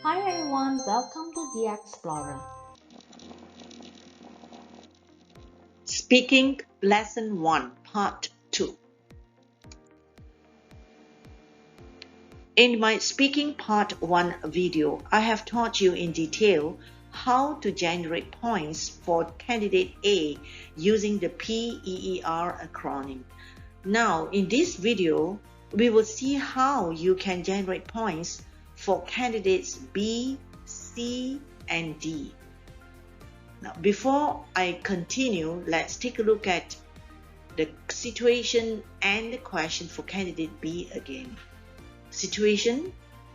Hi everyone, welcome to The Explorer. Speaking Lesson 1, Part 2. In my Speaking Part 1 video, I have taught you in detail how to generate points for Candidate A using the PEER acronym. Now, in this video, we will see how you can generate points for candidates B, C, and D. Now, before I continue, let's take a look at the situation and the question for candidate B again. Situation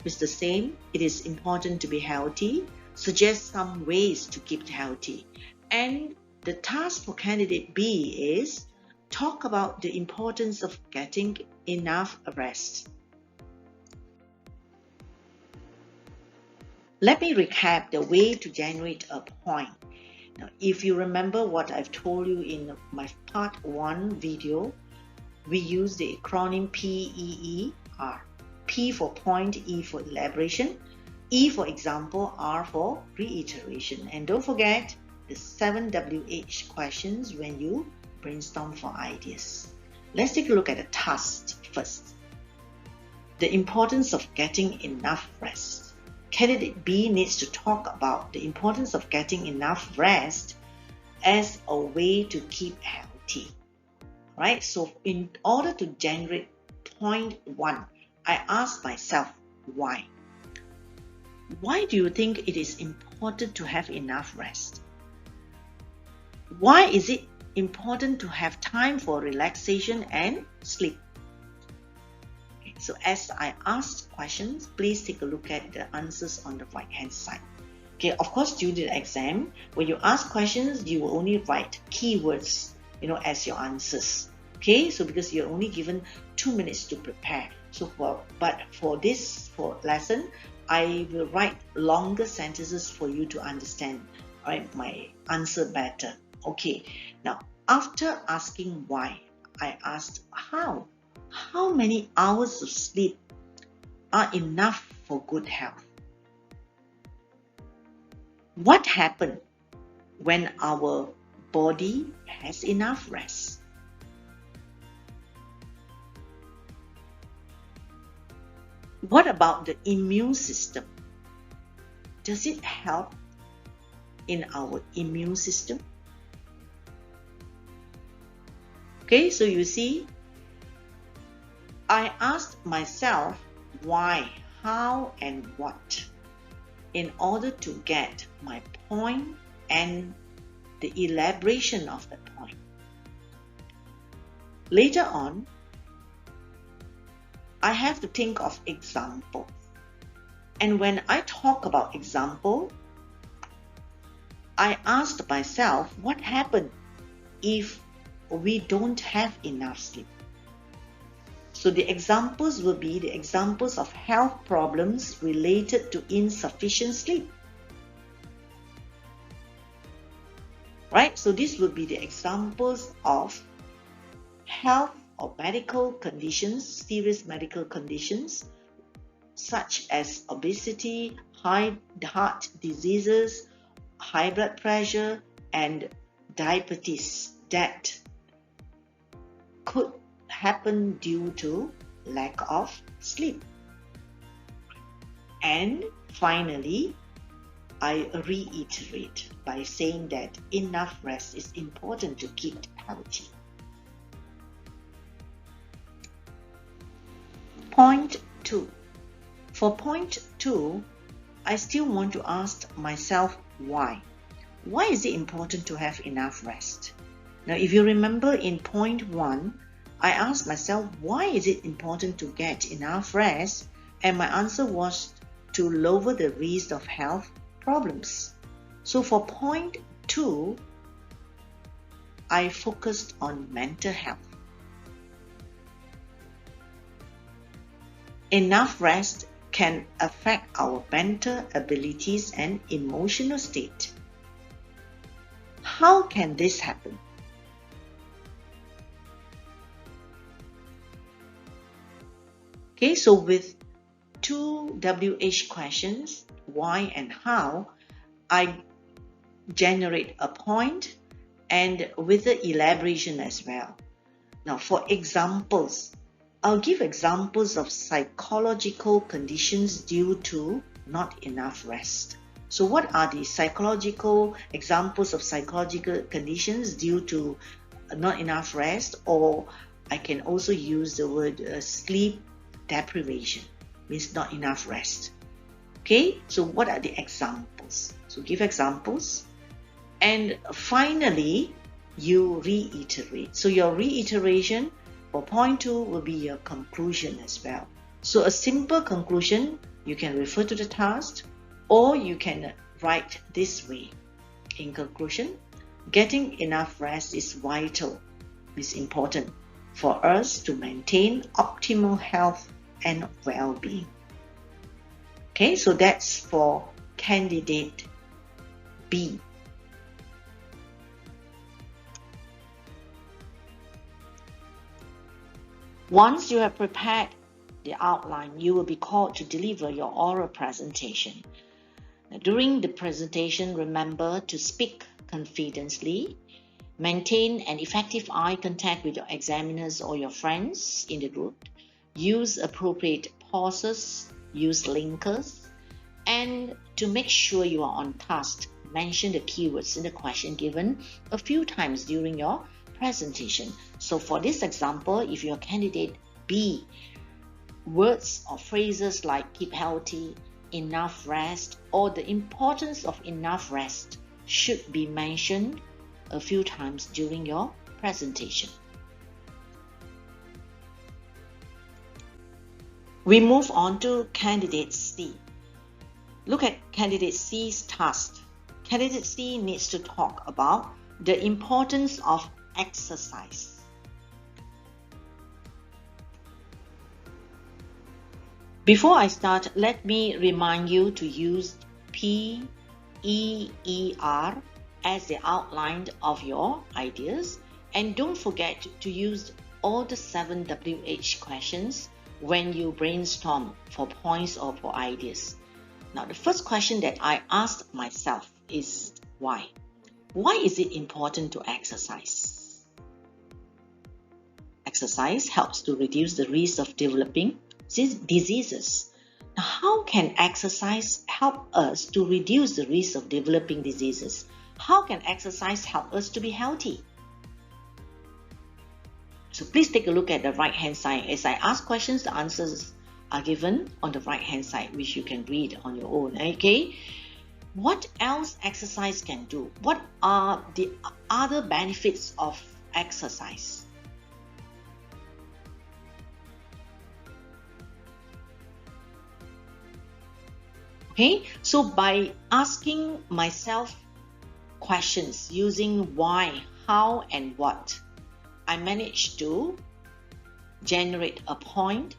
is the same. It is important to be healthy. Suggest some ways to keep healthy. And the task for candidate B is talk about the importance of getting enough rest. Let me recap the way to generate a point. Now, if you remember what I've told you in my Part 1 video, we use the acronym PEER. P for point, E for elaboration, E for example, R for reiteration. And don't forget the 7 WH questions when you brainstorm for ideas. Let's take a look at the task first. The importance of getting enough rest. Candidate B needs to talk about the importance of getting enough rest as a way to keep healthy. Right? So in order to generate point 1, I asked myself, why? Why do you think it is important to have enough rest? Why is it important to have time for relaxation and sleep? Okay, so as I asked questions, please take a look at the answers on the right hand side. Okay, of course, during the exam, when you ask questions, you will only write keywords, as your answers. Okay, so because you're only given 2 minutes to prepare. So for this lesson, I will write longer sentences for you to understand, right, my answer better. Okay, now after asking why, I asked how. How many hours of sleep are enough for good health? What happens when our body has enough rest? What about the immune system? Does it help in our immune system? Okay, so you see, I asked myself why, how, and what in order to get my point and the elaboration of the point. Later on, I have to think of examples. And when I talk about example, I asked myself what happens if we don't have enough sleep. So the examples will be the examples of health problems related to insufficient sleep. Right? So this will be the examples of health or medical conditions, serious medical conditions, such as obesity, heart diseases, high blood pressure, and diabetes that could happen due to lack of sleep. And finally, I reiterate by saying that enough rest is important to keep healthy. Point 2. For point 2, I still want to ask myself why. Why is it important to have enough rest? Now, if you remember in point 1, I asked myself why is it important to get enough rest, and my answer was to lower the risk of health problems. So for point 2, I focused on mental health. Enough rest can affect our mental abilities and emotional state. How can this happen? Okay, so with two WH questions, why and how, I generate a point and with the elaboration as well. Now for examples, I'll give examples of psychological conditions due to not enough rest. So what are the psychological examples of psychological conditions due to not enough rest? Or I can also use the word sleep deprivation, means not enough rest. Okay, so what are the examples? So give examples. And finally, you reiterate. So your reiteration for point 2 will be your conclusion as well. So a simple conclusion, you can refer to the task, or you can write this way. In conclusion, getting enough rest is vital, is important for us to maintain optimal health and well-being. Okay, so that's for candidate B. Once you have prepared the outline, you will be called to deliver your oral presentation. Now, during the presentation, remember to speak confidently, maintain an effective eye contact with your examiners or your friends in the group, use appropriate pauses, use linkers, and to make sure you are on task, mention the keywords in the question given a few times during your presentation. So for this example, if you're candidate B, words or phrases like keep healthy, enough rest, or the importance of enough rest should be mentioned a few times during your presentation. We move on to candidate C. Look at candidate C's task. Candidate C needs to talk about the importance of exercise. Before I start, let me remind you to use PEER as the outline of your ideas, and don't forget to use all the 7 WH questions when you brainstorm for points or for ideas. Now, the first question that I asked myself is why? Why is it important to exercise? Exercise helps to reduce the risk of developing diseases. Now, how can exercise help us to reduce the risk of developing diseases? How can exercise help us to be healthy? So please take a look at the right hand side. As I ask questions, the answers are given on the right hand side, which you can read on your own. Okay? What else exercise can do? What are the other benefits of exercise? Okay, so by asking myself questions using why, how, and what, I managed to generate a point,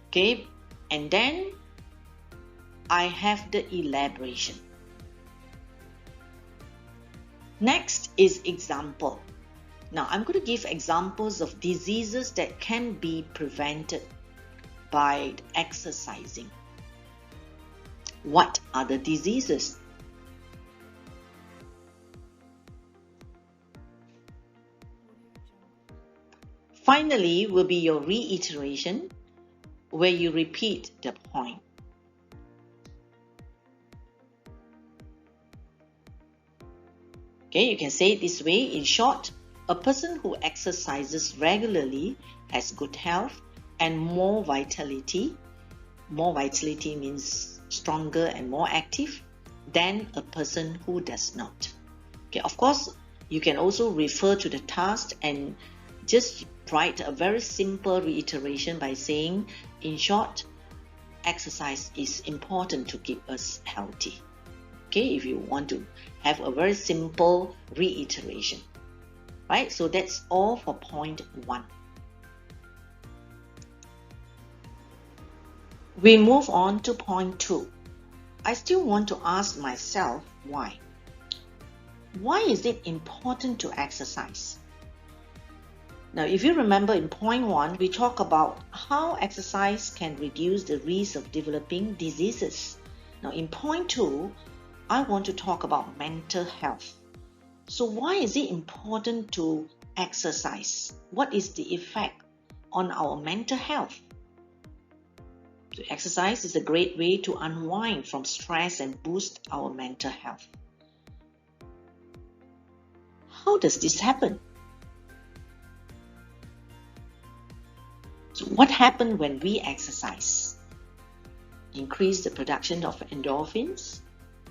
okay, and then I have the elaboration. Next is example. Now I'm going to give examples of diseases that can be prevented by exercising. What are the diseases? Finally will be your reiteration, where you repeat the point. Okay, you can say it this way. In short, a person who exercises regularly has good health and more vitality. More vitality means stronger and more active than a person who does not. Okay, of course, you can also refer to the task and just write a very simple reiteration by saying, in short, exercise is important to keep us healthy. Okay, if you want to have a very simple reiteration. Right, so that's all for point 1. We move on to point 2. I still want to ask myself why. Why is it important to exercise? Now, if you remember in point 1, we talk about how exercise can reduce the risk of developing diseases. Now, in point 2, I want to talk about mental health. So why is it important to exercise? What is the effect on our mental health? So exercise is a great way to unwind from stress and boost our mental health. How does this happen? So what happens when we exercise? Increase the production of endorphins,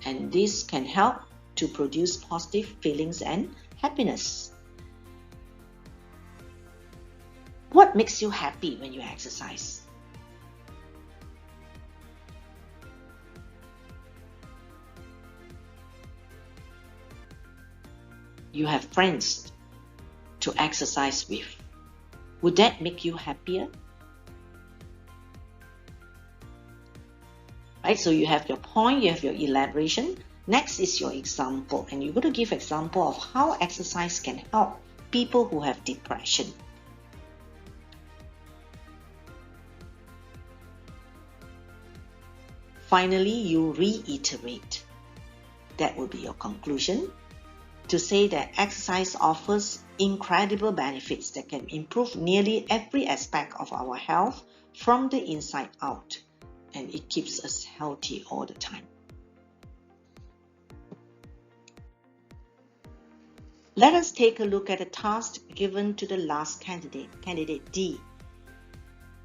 and this can help to produce positive feelings and happiness. What makes you happy when you exercise? You have friends to exercise with. Would that make you happier? Right, so you have your point, you have your elaboration. Next is your example, and you're going to give example of how exercise can help people who have depression. Finally, you reiterate. That will be your conclusion, to say that exercise offers incredible benefits that can improve nearly every aspect of our health from the inside out, and it keeps us healthy all the time. Let us take a look at a task given to the last candidate, candidate D.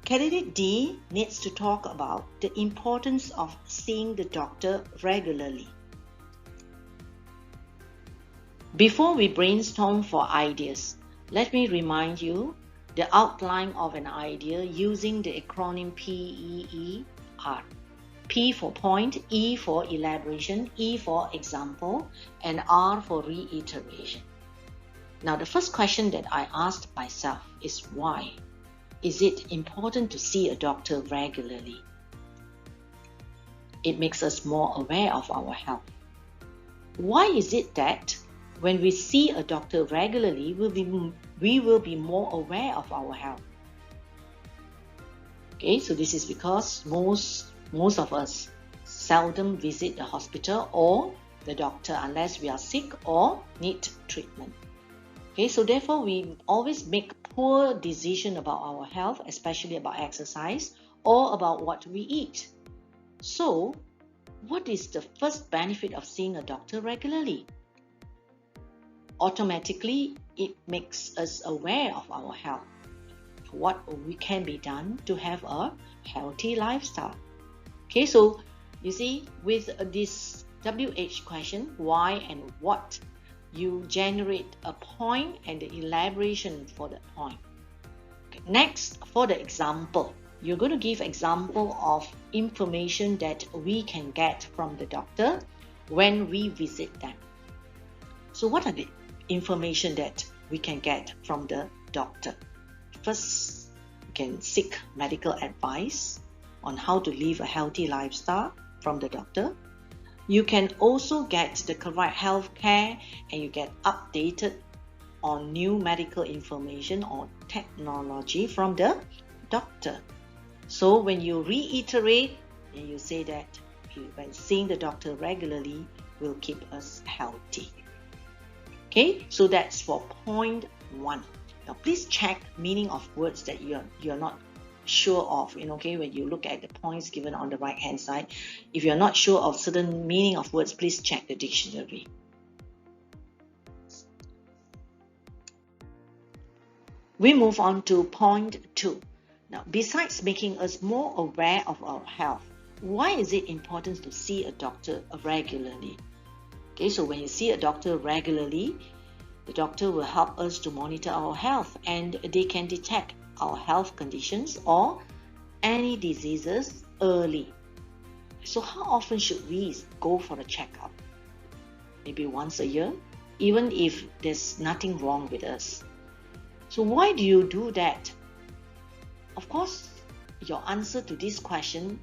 Candidate D needs to talk about the importance of seeing the doctor regularly. Before we brainstorm for ideas, let me remind you the outline of an idea using the acronym PEER. P for point, E for elaboration, E for example, and R for reiteration. Now, the first question that I asked myself is why? Is it important to see a doctor regularly? It makes us more aware of our health. Why is it that when we see a doctor regularly, we will be more aware of our health? Okay, so this is because most of us seldom visit the hospital or the doctor unless we are sick or need treatment. Okay, so therefore we always make poor decisions about our health, especially about exercise or about what we eat. So, what is the first benefit of seeing a doctor regularly? Automatically, it makes us aware of our health. What can be done to have a healthy lifestyle? Okay, so you see, with this WH question, why and what, you generate a point and the elaboration for the point. Okay, next, for the example, you're going to give example of information that we can get from the doctor when we visit them. So what are the information that we can get from the doctor? First, you can seek medical advice on how to live a healthy lifestyle from the doctor. You can also get the correct health care, and you get updated on new medical information or technology from the doctor. So when you reiterate and you say that when seeing the doctor regularly will keep us healthy. Okay, so that's for point 1. Now please check meaning of words that you're not sure of. Okay, when you look at the points given on the right hand side, if you're not sure of certain meaning of words, please check the dictionary. We move on to point 2. Now, besides making us more aware of our health, why is it important to see a doctor regularly? Okay, so when you see a doctor regularly, the doctor will help us to monitor our health, and they can detect our health conditions or any diseases early. So how often should we go for a checkup? Maybe once a year, even if there's nothing wrong with us. So why do you do that? Of course, your answer to this question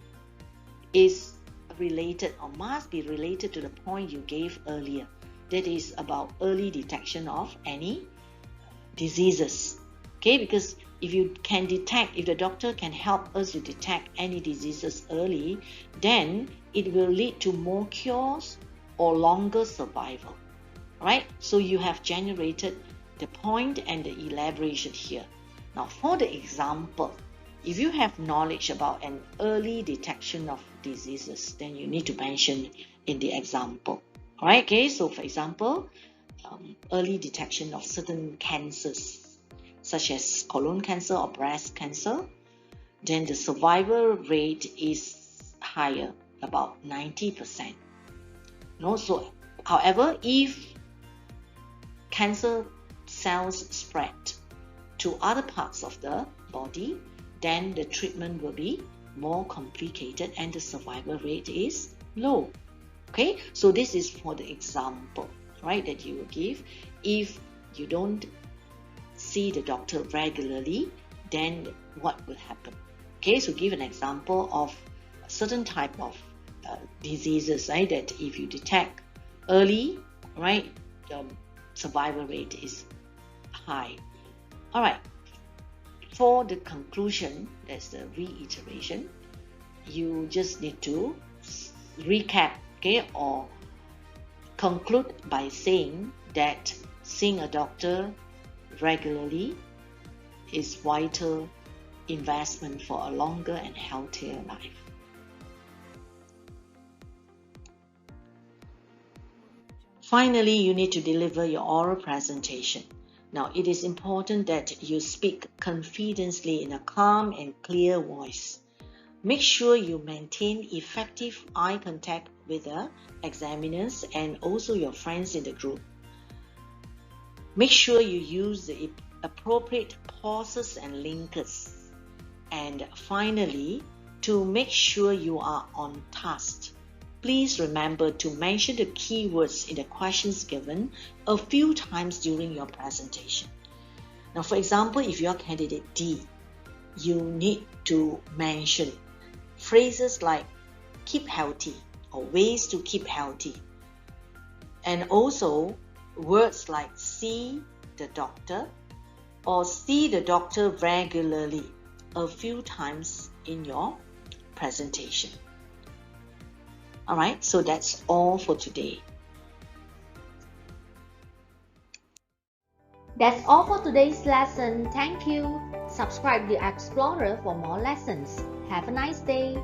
is related or must be related to the point you gave earlier. That is about early detection of any diseases. Okay, because if you can detect, if the doctor can help us to detect any diseases early, then it will lead to more cures or longer survival. Right? So you have generated the point and the elaboration here. Now for the example, if you have knowledge about an early detection of diseases, then you need to mention in the example. Alright, okay, so for example, early detection of certain cancers, such as colon cancer or breast cancer, then the survival rate is higher, about 90%. No, so however, if cancer cells spread to other parts of the body, then the treatment will be more complicated and the survival rate is low. Okay, so this is for the example, right, that you will give. If you don't see the doctor regularly, then what will happen? Okay, so give an example of a certain type of diseases, right, that if you detect early, right, the survival rate is high. All right, for the conclusion, that's the reiteration, you just need to recap, okay, or conclude by saying that seeing a doctor regularly is vital investment for a longer and healthier life. Finally, you need to deliver your oral presentation. Now, it is important that you speak confidently in a calm and clear voice. Make sure you maintain effective eye contact with the examiners and also your friends in the group. Make sure you use the appropriate pauses and linkers. And finally, to make sure you are on task, please remember to mention the keywords in the questions given a few times during your presentation. Now, for example, if you're candidate D, you need to mention phrases like keep healthy or ways to keep healthy, and also words like see the doctor or see the doctor regularly a few times in your presentation. Alright, so that's all for today. That's all for today's lesson. Thank you. Subscribe the Explorer for more lessons. Have a nice day.